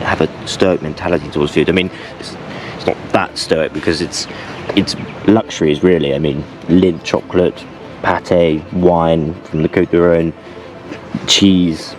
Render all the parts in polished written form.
have a stoic mentality towards food. I mean, it's not that stoic because it's luxuries really. I mean, Lindt chocolate, pate, wine from the Côte d'Or, cheese.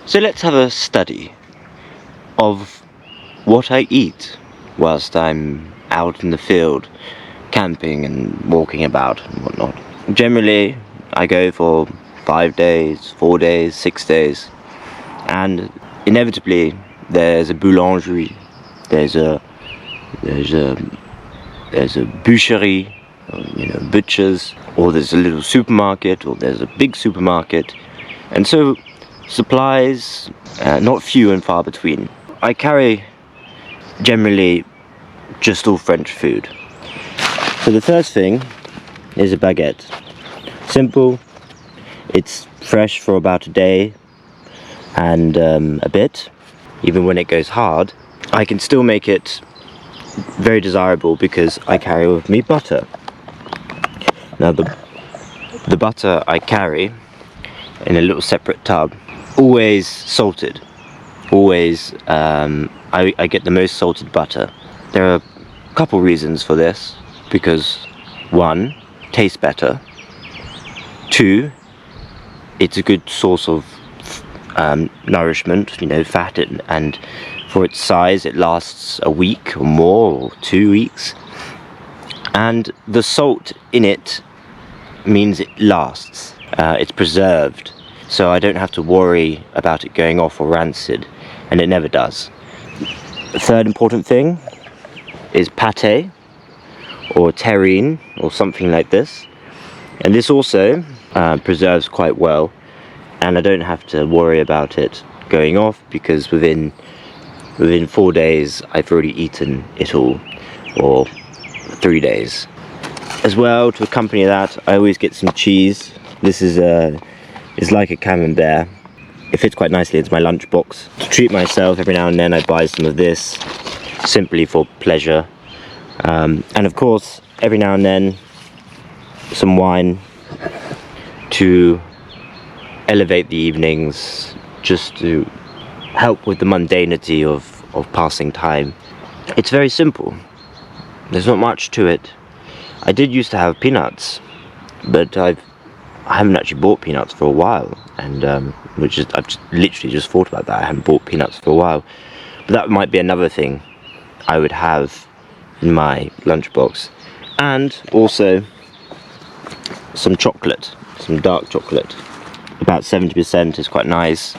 So let's have a study of what I eat whilst I'm out in the field camping and walking about and whatnot. Generally I go for 5 days, 4 days, 6 days, and inevitably there's a boulangerie, there's a boucherie, butchers, or there's a little supermarket, or there's a big supermarket, and so supplies, not few and far between. I carry generally just all French food. So the first thing is a baguette. Simple, it's fresh for about a day and a bit. Even when it goes hard, I can still make it very desirable because I carry with me butter. Now the butter I carry in a little separate tub, always salted. Always, I get the most salted butter. There are a couple reasons for this, because 1, tastes better. 2, it's a good source of nourishment, fat, and for its size it lasts a week or more, or 2 weeks. And the salt in it means it lasts, it's preserved. So I don't have to worry about it going off or rancid, and it never does. The third important thing is pate, or terrine, or something like this. And this also preserves quite well, and I don't have to worry about it going off, because within 4 days I've already eaten it all, or 3 days. As well, to accompany that, I always get some cheese. This is it's like a camembert. It fits quite nicely into my lunchbox. To treat myself, every now and then I buy some of this, simply for pleasure. And of course, every now and then, some wine to elevate the evenings, just to help with the mundanity of passing time. It's very simple. There's not much to it. I did used to have peanuts, but I haven't actually bought peanuts for a while, and I've literally just thought about that. I haven't bought peanuts for a while, but that might be another thing I would have in my lunchbox. And also some chocolate, some dark chocolate. About 70% is quite nice.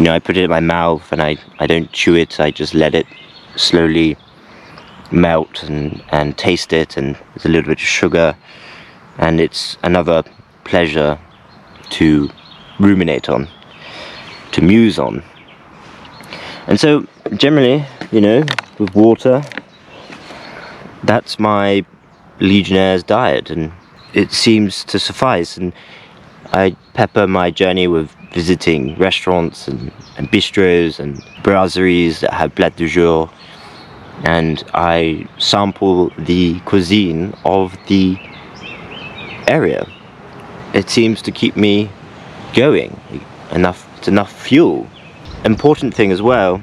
I put it in my mouth and I don't chew it. I just let it slowly melt and taste it, and there's a little bit of sugar, and it's another pleasure to ruminate on, to muse on. And so generally, you know, with water, that's my Legionnaire's diet, and it seems to suffice. And I pepper my journey with visiting restaurants and bistros and brasseries that have plat du jour, and I sample the cuisine of the area. It seems to keep me going. It's enough fuel. Important thing as well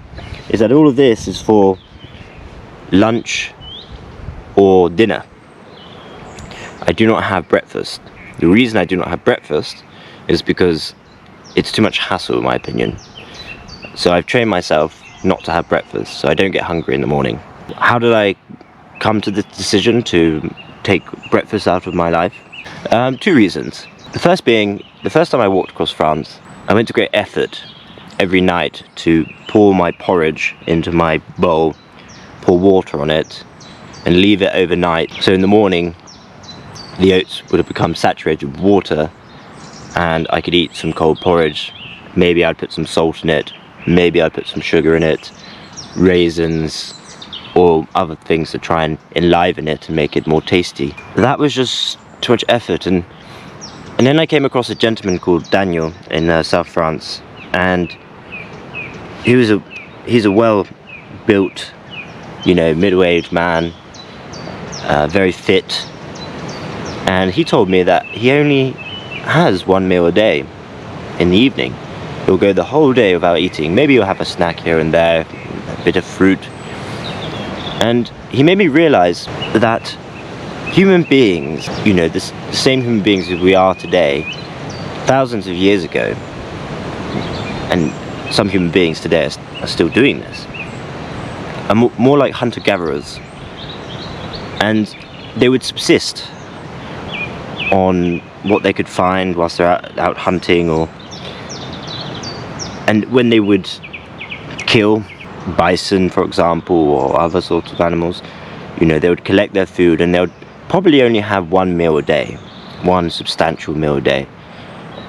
is that all of this is for lunch or dinner. I do not have breakfast. The reason I do not have breakfast is because it's too much hassle, in my opinion. So I've trained myself not to have breakfast, so I don't get hungry in the morning. How did I come to this decision to take breakfast out of my life? 2 reasons. The first being, the first time I walked across France, I went to great effort every night to pour my porridge into my bowl, pour water on it, and leave it overnight. So in the morning, the oats would have become saturated with water, and I could eat some cold porridge. Maybe I'd put some salt in it, maybe I'd put some sugar in it, raisins, or other things to try and enliven it and make it more tasty. That was just too much effort. And then I came across a gentleman called Daniel in South France, and he's a well-built, you know, middle-aged man, very fit, and he told me that he only has 1 meal a day in the evening. He'll go the whole day without eating. Maybe he'll have a snack here and there, a bit of fruit. And he made me realize that human beings, you know, the same human beings as we are today, thousands of years ago, and some human beings today are still doing this, are more like hunter-gatherers, and they would subsist on what they could find whilst they're out hunting, and when they would kill bison, for example, or other sorts of animals, you know, they would collect their food, and they would probably only have 1 meal a day, 1 substantial meal a day,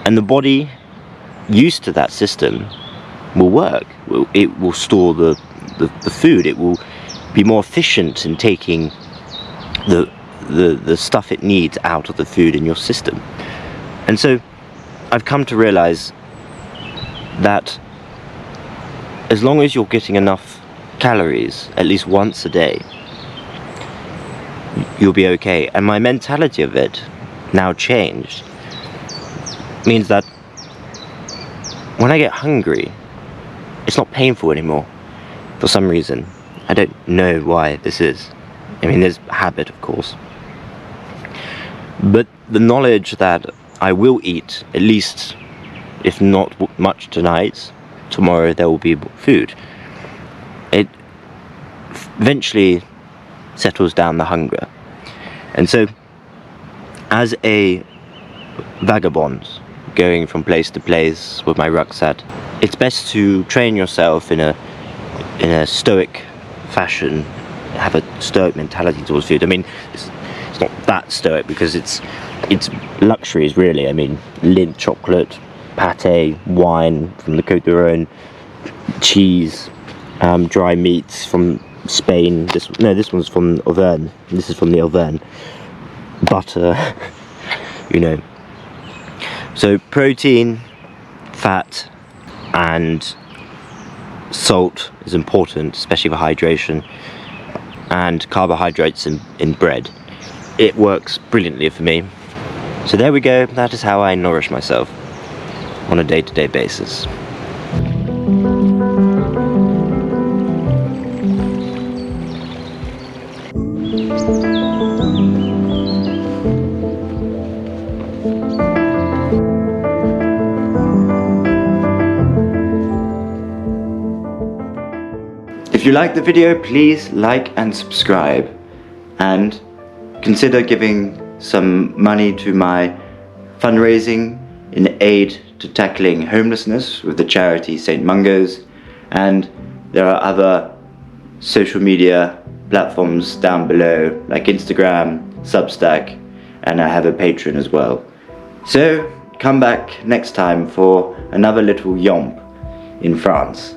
and the body used to that system will work. It will store the food. It will be more efficient in taking the stuff it needs out of the food in your system. And so I've come to realize that as long as you're getting enough calories at least once a day, you'll be okay. And my mentality of it, now changed, means that when I get hungry, it's not painful anymore for some reason. I don't know why this is. I mean, there's habit, of course, but the knowledge that I will eat, at least if not much tonight, tomorrow there will be food, it eventually settles down the hunger. And so as a vagabond going from place to place with my rucksack, it's best to train yourself in a stoic fashion, have a stoic mentality towards food. I mean, it's not that stoic because it's luxuries, really. I mean, Lindt chocolate, pate, wine from the Côte d'Or, cheese, dry meats from Spain. This one's from Auvergne. This is from the Auvergne. Butter, you know. So protein, fat, and salt is important, especially for hydration, and carbohydrates in bread. It works brilliantly for me. So there we go. That is how I nourish myself on a day-to-day basis. If you like the video, please like and subscribe, and consider giving some money to my fundraising in aid to tackling homelessness with the charity St. Mungo's, and there are other social media platforms down below, like Instagram, Substack, and I have a Patreon as well. So come back next time for another little yomp in France.